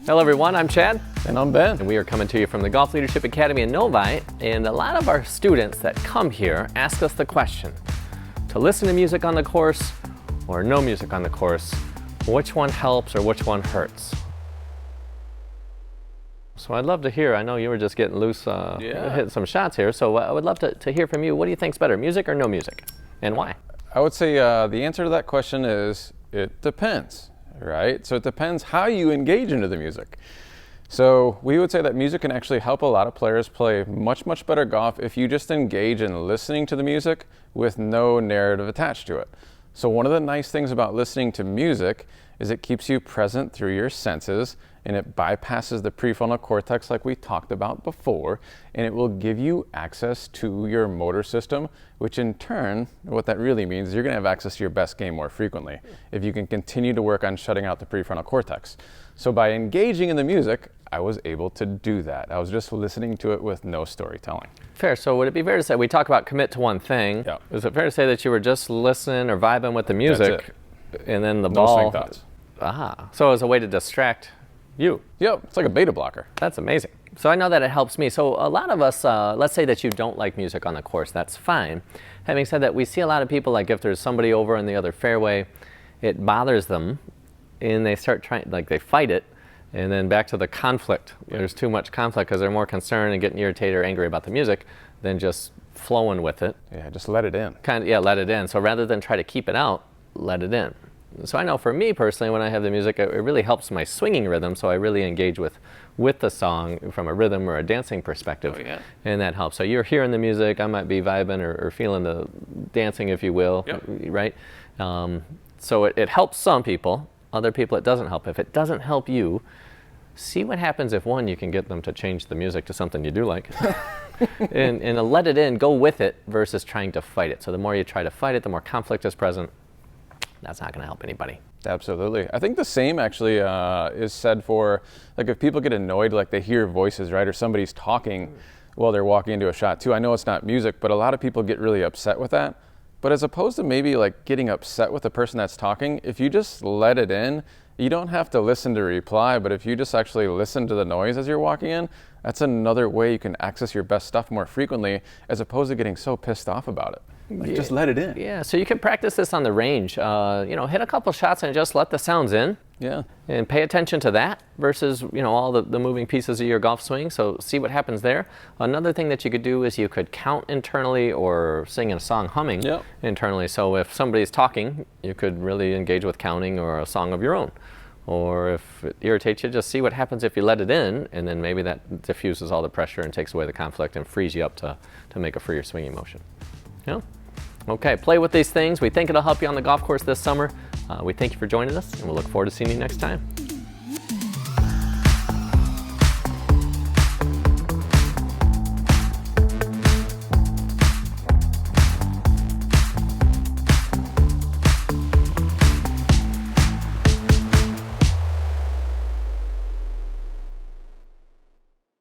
Hello everyone, I'm Chad. And I'm Ben. And we are coming to you from the Golf Leadership Academy in Novi. And a lot of our students that come here ask us the question, to listen to music on the course or no music on the course, which one helps or which one hurts? So I'd love to hear, I know you were just getting loose, hitting some shots here, so I would love to hear from you. What do you think's better, music or no music? And why? I would say the answer to that question is, it depends, right? So it depends how you engage into the music. So we would say that music can actually help a lot of players play much, much better golf if you just engage in listening to the music with no narrative attached to it. So one of the nice things about listening to music is it keeps you present through your senses, and it bypasses the prefrontal cortex like we talked about before, and it will give you access to your motor system, which in turn, what that really means is you're gonna have access to your best game more frequently if you can continue to work on shutting out the prefrontal cortex. So by engaging in the music, I was able to do that. I was just listening to it with no storytelling. Fair. So would it be fair to say, we talk about commit to one thing. Yeah. Is it fair to say that you were just listening or vibing with the music and then the No ball? swing thoughts. So as a way to distract you. Yep, it's like a beta blocker. That's amazing. So I know that it helps me. So a lot of us, let's say that you don't like music on the course, that's fine. Having said that, we see a lot of people, like if there's somebody over in the other fairway, it bothers them and they start trying, like they fight it. And then back to the conflict. Yeah. There's too much conflict because they're more concerned and getting irritated or angry about the music than just flowing with it. Yeah, just let it in. Let it in. So rather than try to keep it out, let it in. So I know for me personally, when I have the music, it really helps my swinging rhythm. So I really engage with the song from a rhythm or a dancing perspective. Oh, yeah. And that helps. So you're hearing the music, I might be vibing or feeling the dancing, if you will, Yep. right? So it helps some people. Other people, it doesn't help. If it doesn't help you, see what happens if, one, you can get them to change the music to something you do like. and let it in, go with it versus trying to fight it. So the more you try to fight it, the more conflict is present. That's not going to help anybody. Absolutely. I think the same actually is said for, like, if people get annoyed, like they hear voices, right, or somebody's talking while they're walking into a shot too. I know it's not music, but a lot of people get really upset with that. But as opposed to maybe like getting upset with the person that's talking, if you just let it in, you don't have to listen to reply, but if you just actually listen to the noise as you're walking in, that's another way you can access your best stuff more frequently, as opposed to getting so pissed off about it. Like, just let it in. Yeah, so you can practice this on the range. Hit a couple shots and just let the sounds in. Yeah. And pay attention to that versus, all the moving pieces of your golf swing. So see what happens there. Another thing that you could do is you could count internally or sing a song humming internally. So if somebody's talking, you could really engage with counting or a song of your own. Or if it irritates you, just see what happens if you let it in, and then maybe that diffuses all the pressure and takes away the conflict and frees you up to make a freer swinging motion. Yeah. Okay, play with these things. We think it'll help you on the golf course this summer. We thank you for joining us, and we'll look forward to seeing you next time.